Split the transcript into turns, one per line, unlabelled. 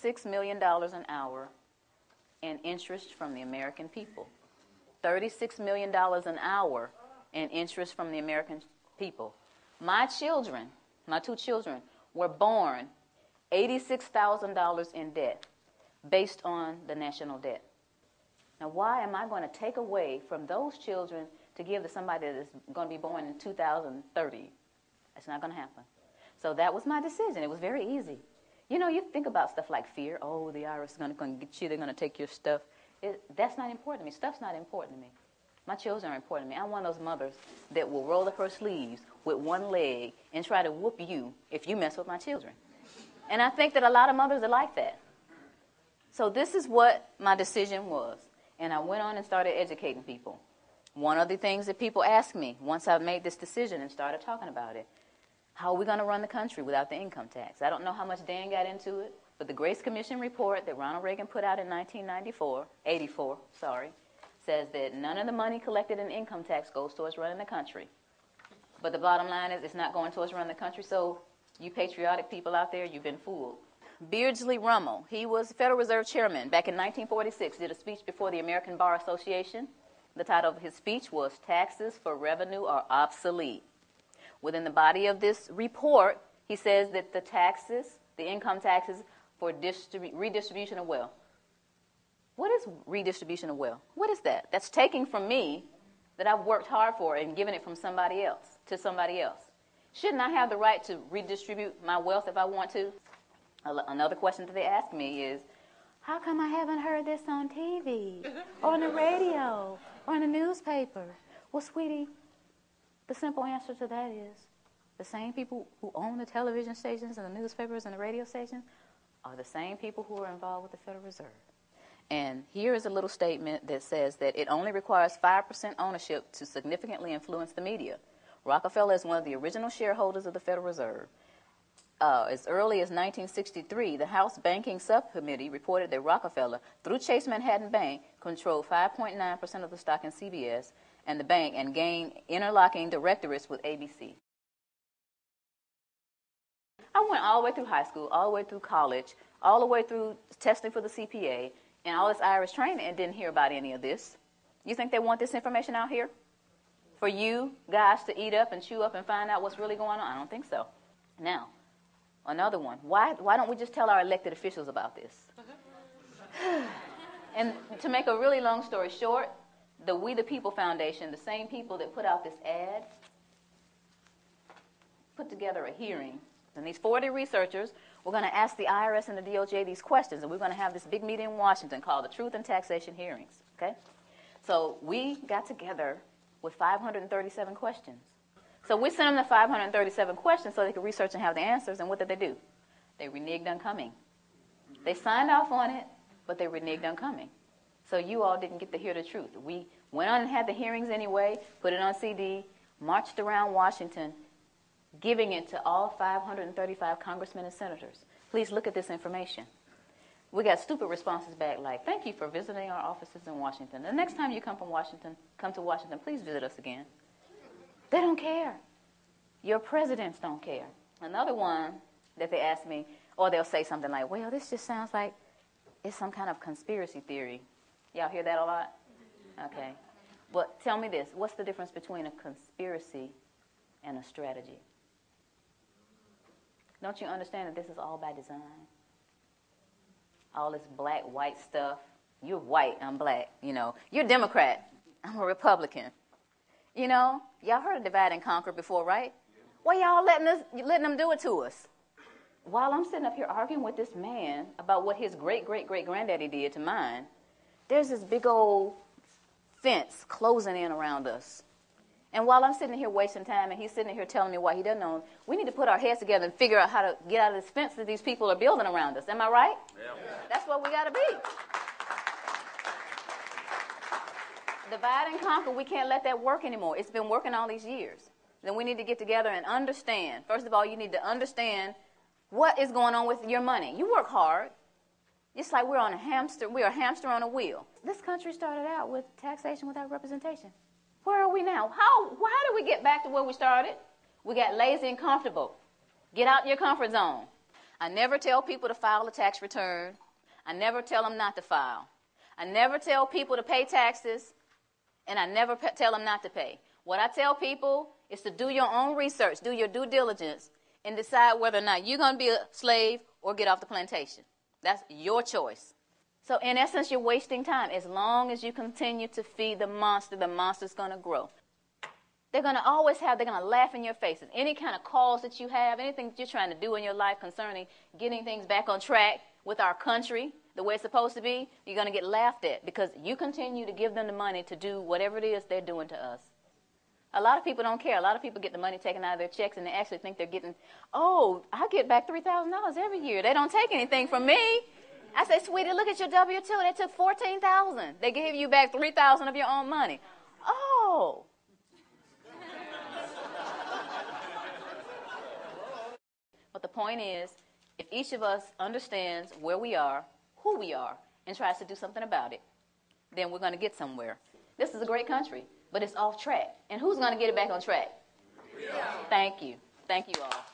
$36 million an hour in interest from the American people. $36 million an hour in interest from the American people. My children, my two children, were born $86,000 in debt based on the national debt. Now, why am I going to take away from those children to give to somebody that is going to be born in 2030? That's not going to happen. So that was my decision. It was very easy. You know, you think about stuff like fear. Oh, the IRS is going to get you. They're going to take your stuff. That's not important to me. Stuff's not important to me. My children are important to me. I'm one of those mothers that will roll up her sleeves with one leg and try to whoop you if you mess with my children. And I think that a lot of mothers are like that. So this is what my decision was. And I went on and started educating people. One of the things that people asked me once I made this decision and started talking about it, how are we going to run the country without the income tax? I don't know how much Dan got into it, but the Grace Commission report that Ronald Reagan put out in 1984, says that none of the money collected in income tax goes towards running the country. But the bottom line is it's not going towards running the country, so you patriotic people out there, you've been fooled. Beardsley Rummel, he was Federal Reserve Chairman back in 1946, did a speech before the American Bar Association. The title of his speech was Taxes for Revenue Are Obsolete. Within the body of this report, he says that the taxes, the income taxes for redistribution of wealth. What is redistribution of wealth? What is that? That's taking from me that I've worked hard for and giving it from somebody else to somebody else. Shouldn't I have the right to redistribute my wealth if I want to? Another question that they ask me is, how come I haven't heard this on TV or on the radio or in the newspaper? Well, sweetie, the simple answer to that is the same people who own the television stations and the newspapers and the radio stations are the same people who are involved with the Federal Reserve. And here is a little statement that says that it only requires 5% ownership to significantly influence the media. Rockefeller is one of the original shareholders of the Federal Reserve. As early as 1963, the House Banking Subcommittee reported that Rockefeller, through Chase Manhattan Bank, controlled 5.9% of the stock in CBS and the bank and gained interlocking directorates with ABC. I went all the way through high school, all the way through college, all the way through testing for the CPA, and all this IRS training and didn't hear about any of this. You think they want this information out here for you guys to eat up and chew up and find out what's really going on? I don't think so. Now, another one. Why don't we just tell our elected officials about this? And to make a really long story short, the We the People Foundation, the same people that put out this ad, put together a hearing. And these 40 researchers were going to ask the IRS and the DOJ these questions, and we're going to have this big meeting in Washington called the Truth and Taxation Hearings, okay? So we got together with 537 questions. So we sent them the 537 questions so they could research and have the answers, and what did they do? They reneged on coming. They signed off on it, but they reneged on coming. So you all didn't get to hear the truth. We went on and had the hearings anyway, put it on CD, marched around Washington, giving it to all 535 congressmen and senators. Please look at this information. We got stupid responses back like, thank you for visiting our offices in Washington. The next time you come to Washington, please visit us again. They don't care. Your presidents don't care. Another one that they ask me, or they'll say something like, well, this just sounds like it's some kind of conspiracy theory. Y'all hear that a lot? Okay. Well, tell me this. What's the difference between a conspiracy and a strategy? Don't you understand that this is all by design? All this black, white stuff. You're white, I'm black, you know. You're Democrat, I'm a Republican. You know, y'all heard of divide and conquer before, right? Why y'all letting them do it to us? While I'm sitting up here arguing with this man about what his great-great-great-granddaddy did to mine, there's this big old fence closing in around us. And while I'm sitting here wasting time and he's sitting here telling me why he doesn't know, we need to put our heads together and figure out how to get out of this fence that these people are building around us. Am I right? Yeah. That's what we got to be. Divide and conquer, we can't let that work anymore. It's been working all these years. Then we need to get together and understand. First of all, you need to understand what is going on with your money. You work hard. It's like we're a hamster on a wheel. This country started out with taxation without representation. Where are we now? How did we get back to where we started? We got lazy and comfortable. Get out your comfort zone. I never tell people to file a tax return. I never tell them not to file. I never tell people to pay taxes, and I never tell them not to pay. What I tell people is to do your own research, do your due diligence, and decide whether or not you're going to be a slave or get off the plantation. That's your choice. So in essence, you're wasting time. As long as you continue to feed the monster's going to grow. They're going to laugh in your faces. Any kind of cause that you have, anything that you're trying to do in your life concerning getting things back on track with our country, the way it's supposed to be, you're going to get laughed at because you continue to give them the money to do whatever it is they're doing to us. A lot of people don't care. A lot of people get the money taken out of their checks and they actually think they're getting, oh, I get back $3,000 every year. They don't take anything from me. I say, sweetie, look at your W-2. They took $14,000. They gave you back $3,000 of your own money. Oh. But the point is, if each of us understands where we are, who we are, and tries to do something about it, then we're going to get somewhere. This is a great country, but it's off track. And who's going to get it back on track? Yeah. Thank you. Thank you all.